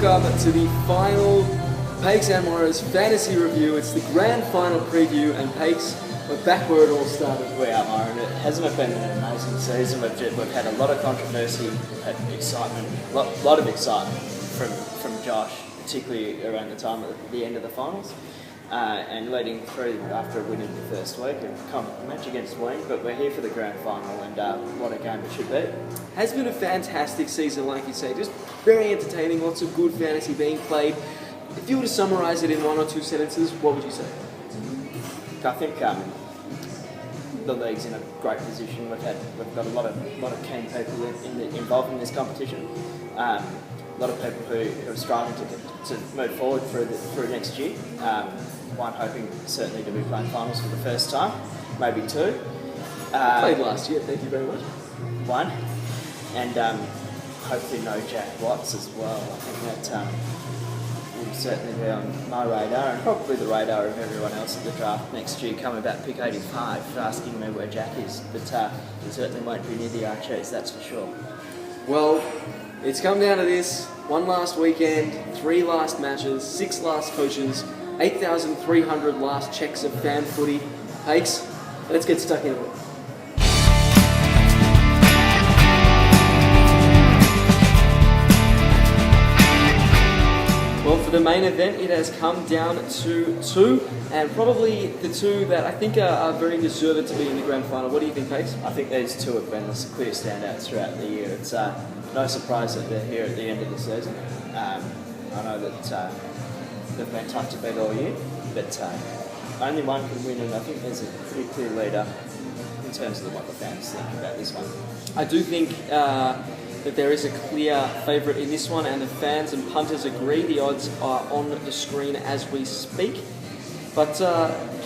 welcome to the final Payks and Mora's fantasy review. It's the grand final preview, and Payks, we're back where it all started. We are, Mora, and it hasn't been an amazing season. We've had a lot of controversy, had excitement, a lot of excitement from Josh, particularly around the time at the end of the finals. And leading through after winning the first week, a match against Wayne, but we're here for the grand final, and what a game it should be. Has been a fantastic season, like you say, just very entertaining, lots of good fantasy being played. If you were to summarise it in one or two sentences, what would you say? I think the league's in a great position. We've got a lot of keen people involved in this competition. A lot of people who are striving to move forward through next year. One hoping certainly to be playing finals for the first time, maybe two. Played last year, thank you very much. One, and hopefully no Jack Watts as well. I think that will certainly be on my radar, and probably the radar of everyone else at the draft next year. Coming about pick 85, asking me where Jack is, but he certainly won't be near the Archies, that's for sure. Well, it's come down to this: one last weekend, 3 last matches, 6 last coaches, 8,300 last checks of FanFooty. Payks, let's get stuck into it. Well, for the main event, it has come down to 2, and probably the 2 that I think are very deserved to be in the grand final. What do you think, Payks? I think these 2 have been the clear standouts throughout the year. It's no surprise that they're here at the end of the season. I know that they've been tough to beat all year, but only one can win, and I think there's a pretty clear leader in terms of what the fans think about this one. I do think that there is a clear favourite in this one, and the fans and punters agree. The odds are on the screen as we speak. But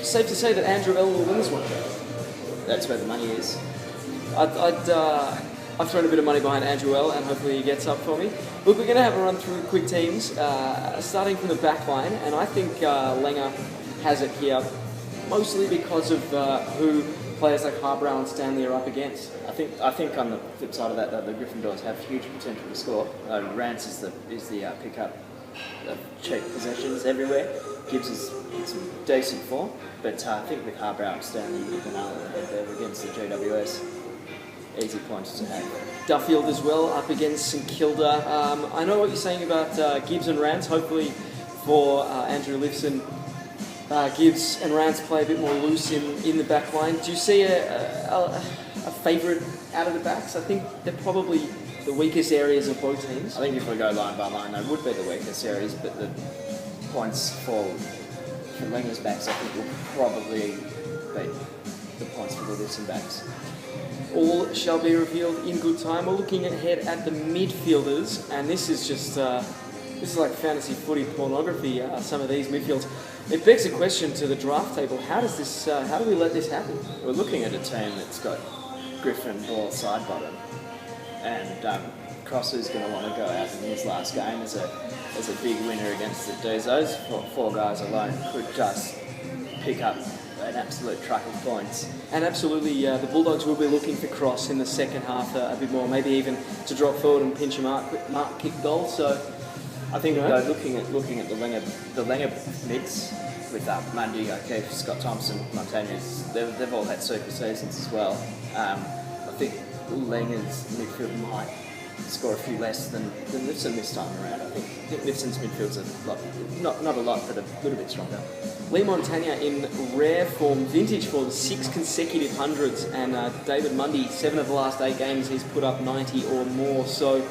safe to say that Andrew L will win this one. That's where the money is. I've thrown a bit of money behind Andrew L, and hopefully he gets up for me. Look, we're going to have a run through quick teams, starting from the back line, and I think Langer has it here, mostly because of who players like Harbrow and Stanley are up against. I think on the flip side of that, though, the Gryffindors have huge potential to score. Rance is the pickup of cheap possessions everywhere. Gibbs is some decent form, but I think with Harbrow and Stanley, you're going to there against the GWS. Easy points to have. Duffield as well, up against St Kilda. I know what you're saying about Gibbs and Rance. Hopefully for Andrew Lifson, Gibbs and Rance play a bit more loose in the back line. Do you see a favourite out of the backs? I think they're probably the weakest areas of both teams. I think if we go line by line, they would be the weakest areas, but the points for Langer's backs, I think, will probably beat the points for the Lifson backs. All shall be revealed in good time. We're looking ahead at the midfielders, and this is just this is like fantasy footy pornography. Some of these midfields. It begs a question to the draft table: how do we let this happen? We're looking at a team that's got Griffin, Ball, side bottom, and Crosser's going to want to go out in his last game as a big winner against the Dezos. 4 guys alone could just pick up an absolute truck of points. And absolutely, the Bulldogs will be looking for Cross in the second half a bit more, maybe even to drop forward and pinch a mark kick goal. So I think looking at the Langer mix with Mundy, O'Keefe, Scott Thompson, Montañez, they've all had super seasons as well. I think Langer's midfield might score a few less than Lifson this time around. I think Lifson's midfield's not a lot, but a little bit stronger. Lee Montaña in rare form, vintage form, 6 consecutive hundreds, and David Mundy, 7 of the last 8 games, he's put up 90 or more. So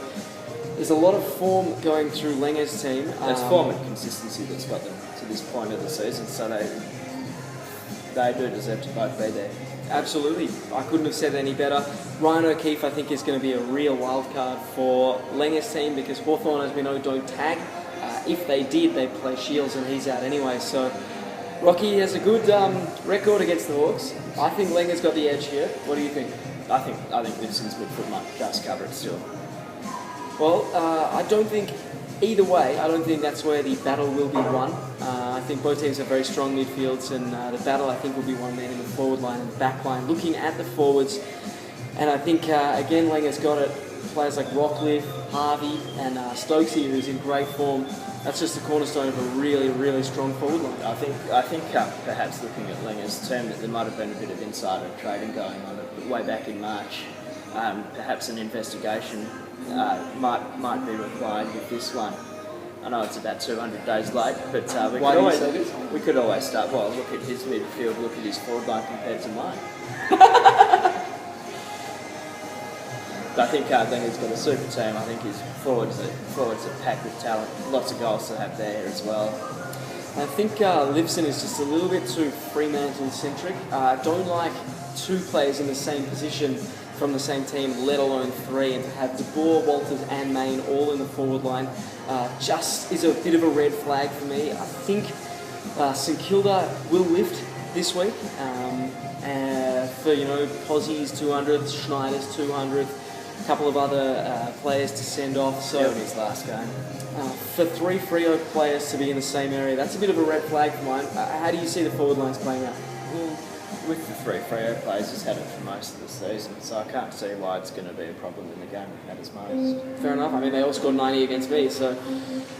there's a lot of form going through Langer's team. There's form and consistency that's got them to this point of the season, so they do deserve to both be there. Absolutely. I couldn't have said it any better. Ryan O'Keefe, I think, is going to be a real wild card for Langer's team, because Hawthorn, as we know, don't tag. If they did, they'd play Shields, and he's out anyway. So Rocky has a good record against the Hawks. I think Langer's got the edge here. What do you think? I think Lifson's midfield might just cover it still. Well, I don't think either way. I don't think that's where the battle will be won. I think both teams have very strong midfields, and the battle, I think, will be won then in the forward line and back line. Looking at the forwards, and I think again Langer's got it. players like Rockcliffe, Harvey, and Stokesy, who's in great form, that's just the cornerstone of a really, really strong forward line. I think perhaps looking at Linger's term, that there might have been a bit of insider trading going on way back in March. Perhaps an investigation might be required with this one. I know it's about 200 days late, but we could always start. Well, look at his midfield, look at his forward line compared to mine. But I think Linger's got a super team. I think his forwards are packed with talent. Lots of goals to have there as well. I think Livson is just a little bit too Fremantle-centric. I don't like two players in the same position from the same team, let alone three, and to have De Boer, Walters and Main all in the forward line just is a bit of a red flag for me. I think St Kilda will lift this week for, Possie's 200th, Schneider's 200th, a couple of other players to send off. So his last game. For three Freo players to be in the same area, that's a bit of a red flag for mine. How do you see the forward lines playing out? Well, with the three Freo players, he's had it for most of the season, so I can't see why it's going to be a problem in the game that matters most. Fair enough. I mean, they all scored 90 against me, so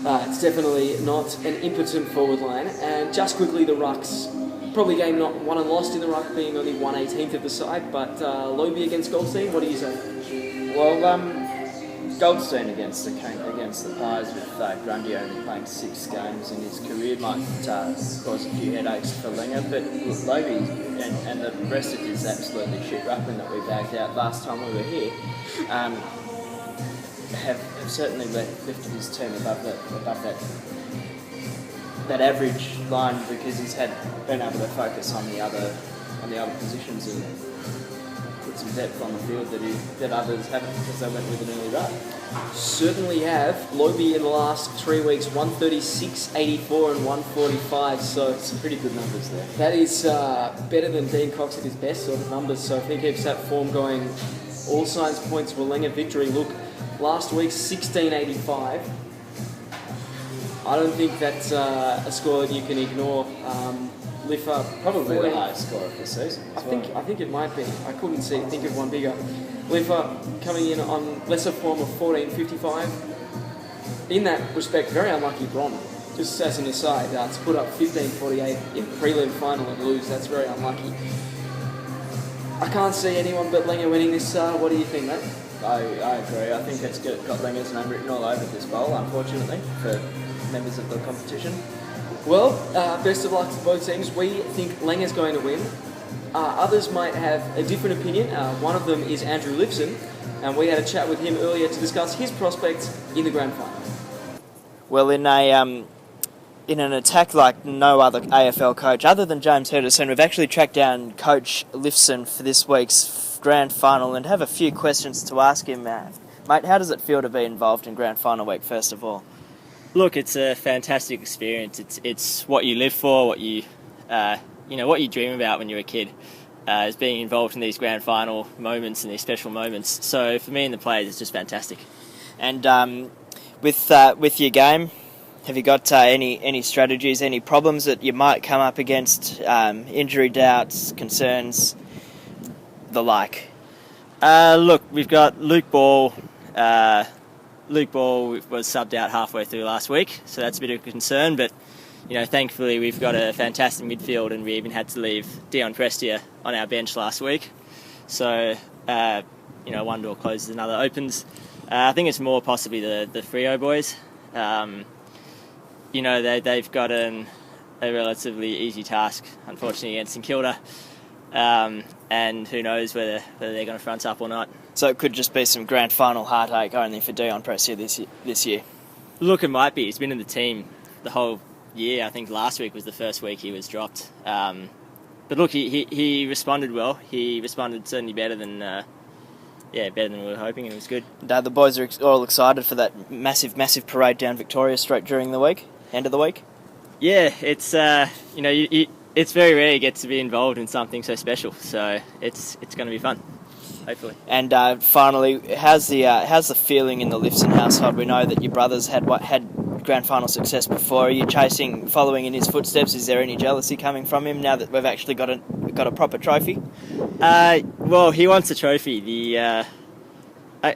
it's definitely not an impotent forward line. And just quickly, the rucks. Probably game not won and lost in the ruck, being only 1/18th of the side, but Lobe against Goldstein, what do you say? Well, Goldstein against the Pies with Grundy only playing 6 games in his career might cause a few headaches for Linger, but Lobe and the rest of his absolutely shit ruckman that we bagged out last time we were here have certainly lifted his team above that average line, because he's been able to focus on the other positions and put some depth on the field that others haven't, because they went with an early ruck. Certainly have. Lobe in the last 3 weeks, 136, 84 and 145, so some pretty good numbers there. That is better than Dean Cox at his best sort of numbers, so if he keeps that form going, all signs point to a Linger victory. Look, last week 1685. I don't think that's a score that you can ignore. Liffa probably the highest score of the season. I think it might be. I couldn't think of one bigger. Liffa coming in on lesser form of 14.55. In that respect, very unlucky Bron. Just as an aside, to put up 15.48 in prelim final and lose, that's very unlucky. I can't see anyone but Linger winning this. What do you think, mate? I agree. I think it's got Linger's name written all over this bowl, unfortunately, for members of the competition. Well, best of luck to both teams. We think Linger's going to win. Others might have a different opinion. One of them is Andrew Lipson, and we had a chat with him earlier to discuss his prospects in the grand final. Well, in an attack like no other AFL coach other than James Henderson, we've actually tracked down Coach Lifson for this week's grand final and have a few questions to ask him. Mate, how does it feel to be involved in grand final week, first of all? Look, it's a fantastic experience. It's what you live for, what you dream about when you're a kid, is being involved in these grand final moments and these special moments. So for me and the players, it's just fantastic. And with your game, have you got any strategies, any problems that you might come up against, injury doubts, concerns, the like? Look, we've got Luke Ball. Luke Ball was subbed out halfway through last week, so that's a bit of a concern, but thankfully we've got a fantastic midfield, and we even had to leave Dion Prestia on our bench last week. So, one door closes, another opens. I think it's more possibly the Freo boys. They've got a relatively easy task, unfortunately, against St Kilda, and who knows whether they're going to front up or not. So it could just be some grand final heartache only for Dion Prestia this year. Look, it might be. He's been in the team the whole year. I think last week was the first week he was dropped. But look, he responded well. He responded certainly better than we were hoping, and it was good. The boys are all excited for that massive parade down Victoria Street during the week, end of the week. Yeah, it's it's very rare you get to be involved in something so special. So it's going to be fun, hopefully. And finally, how's the feeling in the Lifson household? We know that your brother's had grand final success before. Are you following in his footsteps? Is there any jealousy coming from him now that we've actually got a proper trophy? Well, he wants a trophy.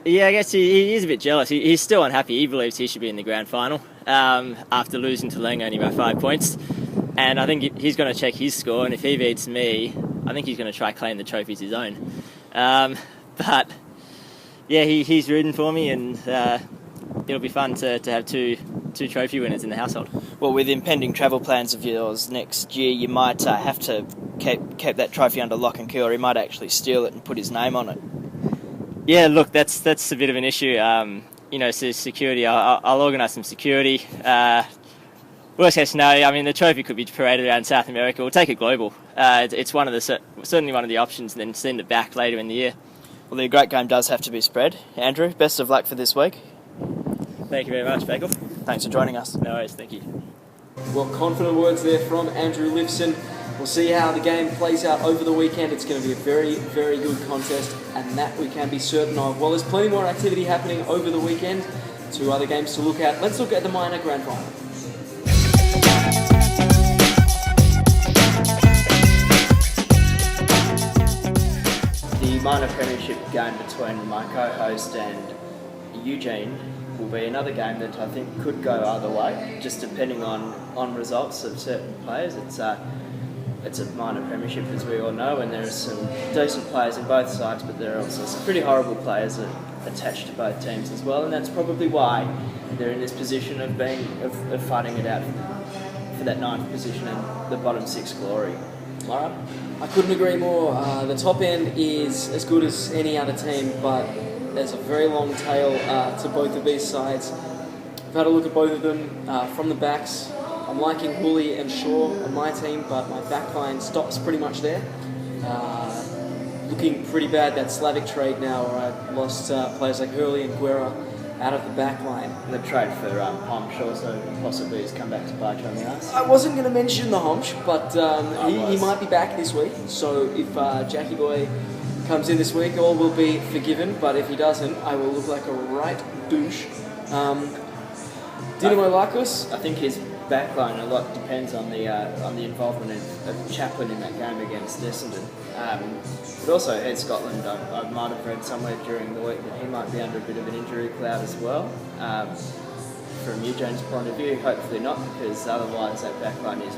Yeah, I guess he is a bit jealous. He's still unhappy. He believes he should be in the grand final after losing to Lang only by 5 points. And I think he's going to check his score, and if he beats me, I think he's going to try claim the trophy as his own. But yeah, he's rooting for me, and it'll be fun to have two trophy winners in the household. Well, with impending travel plans of yours next year, you might have to keep that trophy under lock and key, or he might actually steal it and put his name on it. Yeah, look, that's a bit of an issue. So security, I'll organise some security. Worst case scenario, I mean, the trophy could be paraded around South America. We'll take it global. It's certainly one of the options, and then send it back later in the year. Well, the great game does have to be spread. Andrew, best of luck for this week. Thank you very much, Bagel. Thanks for joining us. No worries, thank you. Well, confident words there from Andrew Lifson. We'll see how the game plays out over the weekend. It's going to be a very, very good contest, and that we can be certain of. Well, there's plenty more activity happening over the weekend. 2 other games to look at. Let's look at the minor grand final. The minor premiership game between my co-host and Eugene will be another game that I think could go either way, just depending on results of certain players. It's a minor premiership, as we all know, and there are some decent players in both sides, but there are also some pretty horrible players attached to both teams as well, and that's probably why they're in this position of fighting it out for that 9th position and the bottom 6 glory. Mora? I couldn't agree more. The top end is as good as any other team, but there's a very long tail to both of these sides. I've had a look at both of them from the backs. I'm liking Woolley and Shaw on my team, but my backline stops pretty much there. Looking pretty bad, that Slavic trade now, where I lost players like Hurley and Guerra out of the backline. The trade for Homsch also possibly has come back to bite you on the arse. I wasn't going to mention the Homsch, but he might be back this week. So if Jackie Boy comes in this week, all will be forgiven. But if he doesn't, I will look like a right douche. Dinamo Lakos? I think his backline a lot depends on the involvement of Chaplin in that game against Essendon. But also Ed Scotland, I might have read somewhere during the week that he might be under a bit of an injury cloud as well. From Eugene's point of view, hopefully not, because otherwise that backline is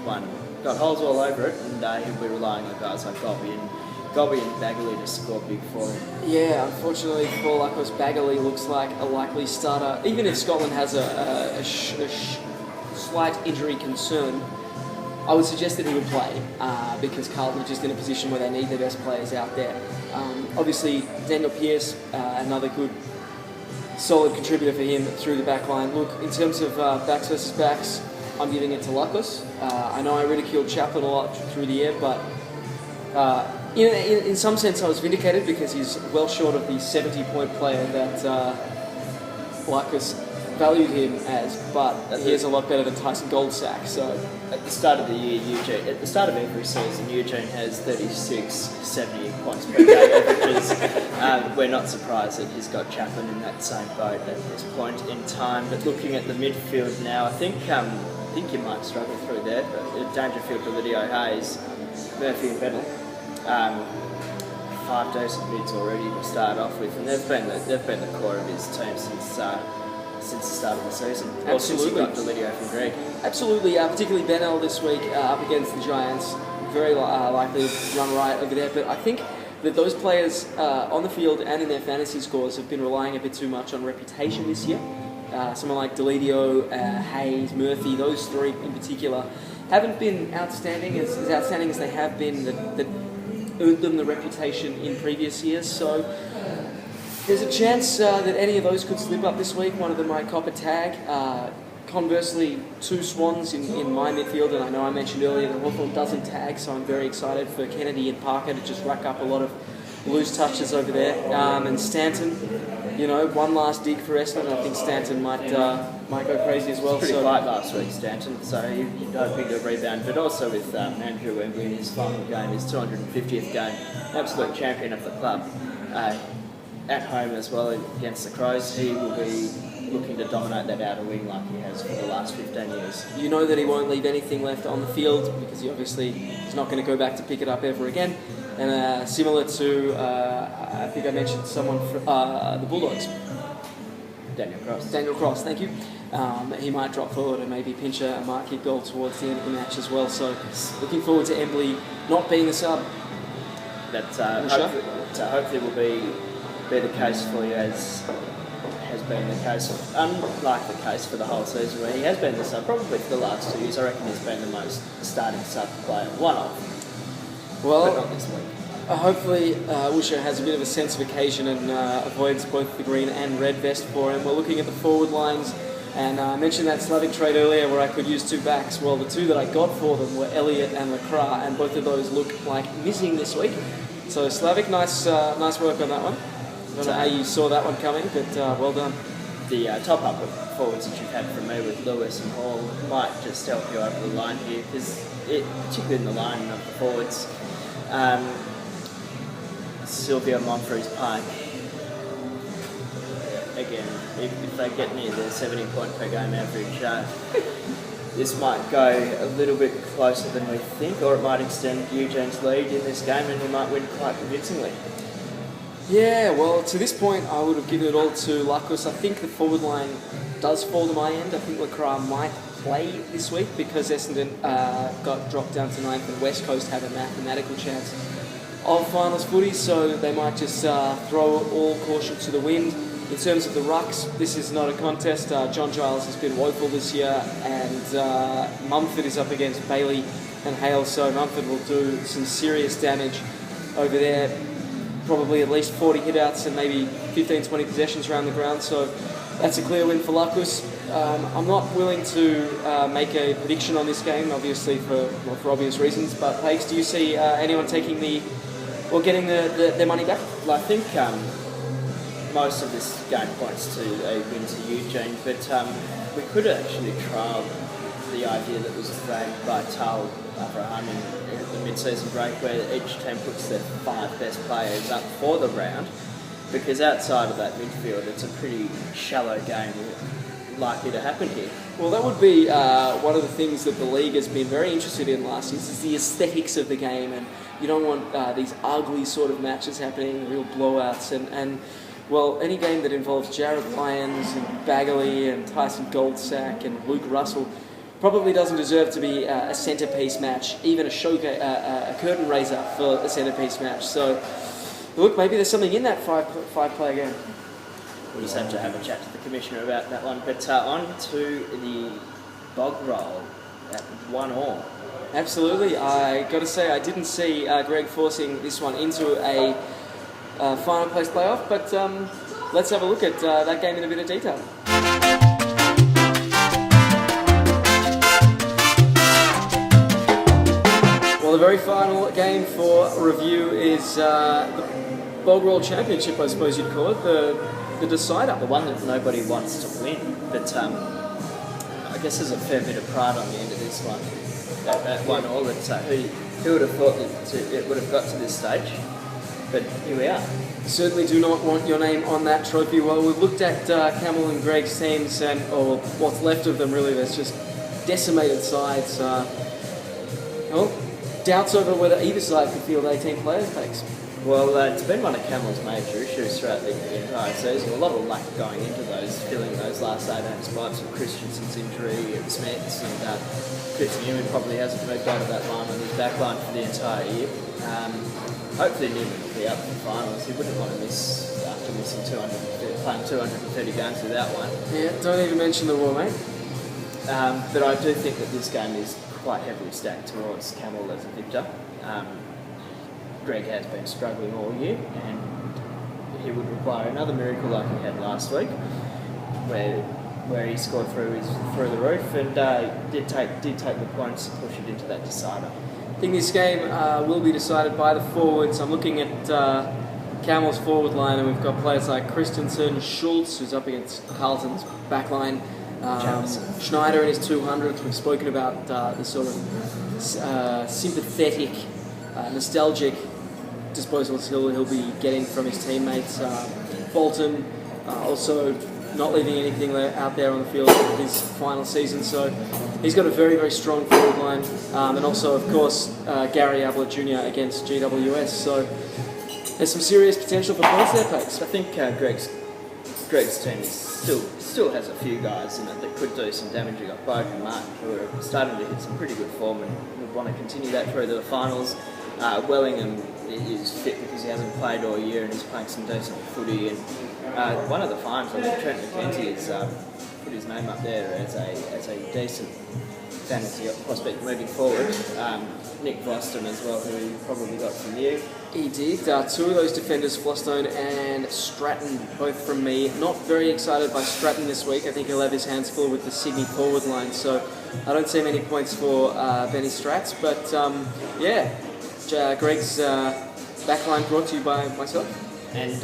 got holes all over it, and he'll be relying on guys like Gobby and Bagley to score big for him. Yeah, unfortunately for Lakos, Bagley looks like a likely starter. Even if Scotland has a slight injury concern, I would suggest that he would play because Carlton are just in a position where they need their best players out there. Obviously, Daniel Pearce, another good, solid contributor for him through the back line. Look, in terms of backs versus backs, I'm giving it to Lakos. I know I ridiculed Chaplin a lot through the year, but in some sense I was vindicated because he's well short of the 70-point player that Lakos valued him as, but he is a lot better than Tyson Goldsack. So at the start of the year, at the start of every season, Eugene has 36, 70 points per game averages. We're not surprised that he's got Chaplin in that same boat at this point in time. But looking at the midfield now, I think you might struggle through there. But Dangerfield, Delidio, Hayes, Murphy, and Bedell. 5 decent mids already to start off with, and they've been the core of his team since the start of the season. Absolutely. Or since he got Delidio from Greg. Absolutely, particularly Benell this week up against the Giants. Very likely to run right over there, but I think that those players on the field and in their fantasy scores have been relying a bit too much on reputation this year. Someone like Delidio, Hayes, Murphy, those 3 in particular, haven't been outstanding as outstanding as they have been that earned them the reputation in previous years. So there's a chance that any of those could slip up this week. One of them might cop a tag. Conversely, 2 Swans in my midfield, and I know I mentioned earlier that Hawthorn doesn't tag, so I'm very excited for Kennedy and Parker to just rack up a lot of loose touches over there. And Stanton, one last dig for Essendon. I think Stanton might go crazy as well. Pretty quiet last week, Stanton, so you're hoping to rebound. But also with Andrew Wembley in his final game, his 250th game, absolute champion of the club. At home as well against the Crows, he will be looking to dominate that outer wing like he has for the last 15 years. You know that he won't leave anything left on the field because he obviously is not going to go back to pick it up ever again. And similar to, I think I mentioned someone from the Bulldogs. Daniel Cross, thank you. He might drop forward and maybe pinch a marquee goal towards the end of the match as well. So looking forward to Embley not being the sub. That hopefully will be the case for you, as has been the case, unlike the case for the whole season where he has been the sub, probably for the last 2 years. I reckon he's been the most starting sub player, one of. Well, but not this week. Hopefully Woosha has a bit of a sense of occasion and avoids both the green and red vest for him. We're looking at the forward lines, and I mentioned that Slavic trade earlier where I could use two backs. Well, the two that I got for them were Elliott and Lacra, and both of those look like missing this week. So Slavic, nice work on that one. I don't know how you saw that one coming, but well done. The top-up of forwards that you've had from me with Lewis and Hall might just help you over the line here, because particularly in the line of the forwards, Sylvia Monfrey's Pike, again, if they get near the 70 point per game average, this might go a little bit closer than we think, or it might extend Eugene's lead in this game and he might win quite convincingly. Yeah, well, to this point, I would have given it all to Lacus. I think the forward line does fall to my end. I think Lacra might play this week because Essendon got dropped down to 9th and West Coast have a mathematical chance of finals footy, so they might just throw all caution to the wind. In terms of the rucks, this is not a contest. John Giles has been woeful this year, and Mumford is up against Bailey and Hale, so Mumford will do some serious damage over there. Probably at least 40 hitouts and maybe 15-20 possessions around the ground, so that's a clear win for Lacus. I'm not willing to make a prediction on this game, obviously for obvious reasons, but Payks, do you see anyone taking getting their money back? Well, I think most of this game points to a win to Eugene, but we could actually trial the idea that was flagged by Tal Abraham in the mid-season break, where each team puts their 5 best players up for the round, because outside of that midfield, it's a pretty shallow game likely to happen here. Well, that would be one of the things that the league has been very interested in last year, is the aesthetics of the game, and you don't want these ugly sort of matches happening, real blowouts, and well, any game that involves Jared Lyons and Bagley and Tyson Goldsack and Luke Russell probably doesn't deserve to be a centrepiece match, even a curtain raiser for a centrepiece match. So, look, maybe there's something in that five-player game. We'll just have to have a chat to the Commissioner about that one. But on to the bog roll at 1-1. Absolutely. I got to say, I didn't see Greg forcing this one into a final place playoff, but let's have a look at that game in a bit of detail. Well, the very final game for review is the Bog Roll Championship, I suppose you'd call it, the decider. The one that nobody wants to win, but I guess there's a fair bit of pride on the end of this one. At 1-1, who would have thought that it would have got to this stage? But here we are. Certainly do not want your name on that trophy. Well, we've looked at Camel and Greg's teams, or what's left of them really. There's just decimated sides. Doubts over whether either side could field 18 players, Payks. Well, it's been one of Camel's major issues throughout the entire season. A lot of luck going into filling those last 18 spots with Christensen's injury and Smith's, and Chris Newman probably hasn't moved out of that line on his back line for the entire year. Hopefully Newman will be up for the finals. He wouldn't want to miss after playing 230 games without one. Yeah, don't even mention the war, mate. But I do think that this game is quite heavily stacked towards Camel as a victor. Greg has been struggling all year, and he would require another miracle like he had last week, where he scored through the roof and did take the points and push it into that decider. I think this game will be decided by the forwards. I'm looking at Camel's forward line, and we've got players like Christensen, Schultz, who's up against Carlton's back line, Schneider in his 200th. We've spoken about the sort of sympathetic, nostalgic disposal skill he'll be getting from his teammates. Bolton, also not leaving anything out there on the field in his final season. So he's got a very, very strong forward line. And also, of course, Gary Ablett Jr. against GWS. So there's some serious potential for points there, Payks. I think Greg's team still has a few guys in it that could do some damage. You've got Boak and Mark who are starting to hit some pretty good form and would want to continue that through to the finals. Wellingham is fit because he hasn't played all year and he's playing some decent footy. And one of the finds, Trent McKenzie, has put his name up there as a decent fantasy prospect moving forward. Nick Boston as well, who you probably got from you. He did. Two of those defenders, Flostone and Stratton, both from me. Not very excited by Stratton this week. I think he'll have his hands full with the Sydney forward line, so I don't see many points for Benny Strats. But Greg's backline brought to you by myself. And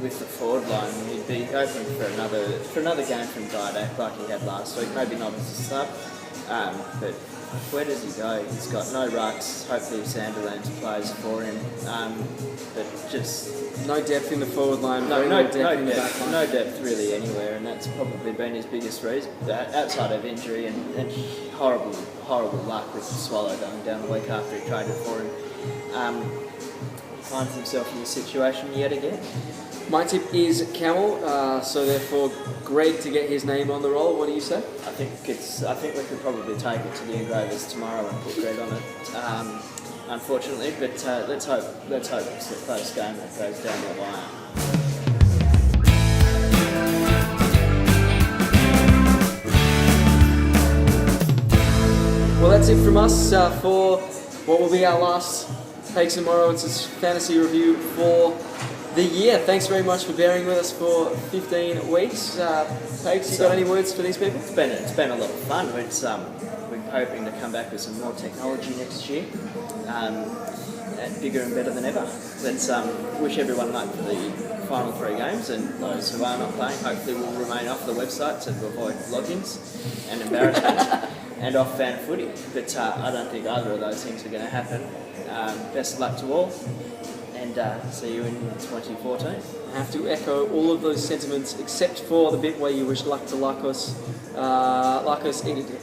with the forward line, he'd be open for another game from Didac like he had last week. Maybe not as a sub, but where does he go? He's got no rucks. Hopefully Sanderland plays for him, but just no depth in the forward line. No depth really anywhere, and that's probably been his biggest reason. Outside of injury and horrible luck with Swallow going down the week after he traded for him. Finds himself in this situation yet again. My tip is Camel, so therefore Greg to get his name on the roll. What do you say? I think we could probably take it to the engravers tomorrow and put Greg on it. Unfortunately, but let's hope it's a close game that goes down the wire. Well, that's it from us for what will be our last Payks and Mora. It's a fantasy review for the year. Thanks very much for bearing with us for 15 weeks. Payks, you got any words for these people? It's been a lot of fun. We're hoping to come back with some more technology next year, and bigger and better than ever. Let's wish everyone luck for the final 3 games, and those who are not playing hopefully will remain off the website to avoid logins and embarrassment. And off FanFooty, but I don't think either of those things are going to happen. Best of luck to all, and see you in 2014. I have to echo all of those sentiments, except for the bit where you wish luck to Lycos. Lycos, eat a dick.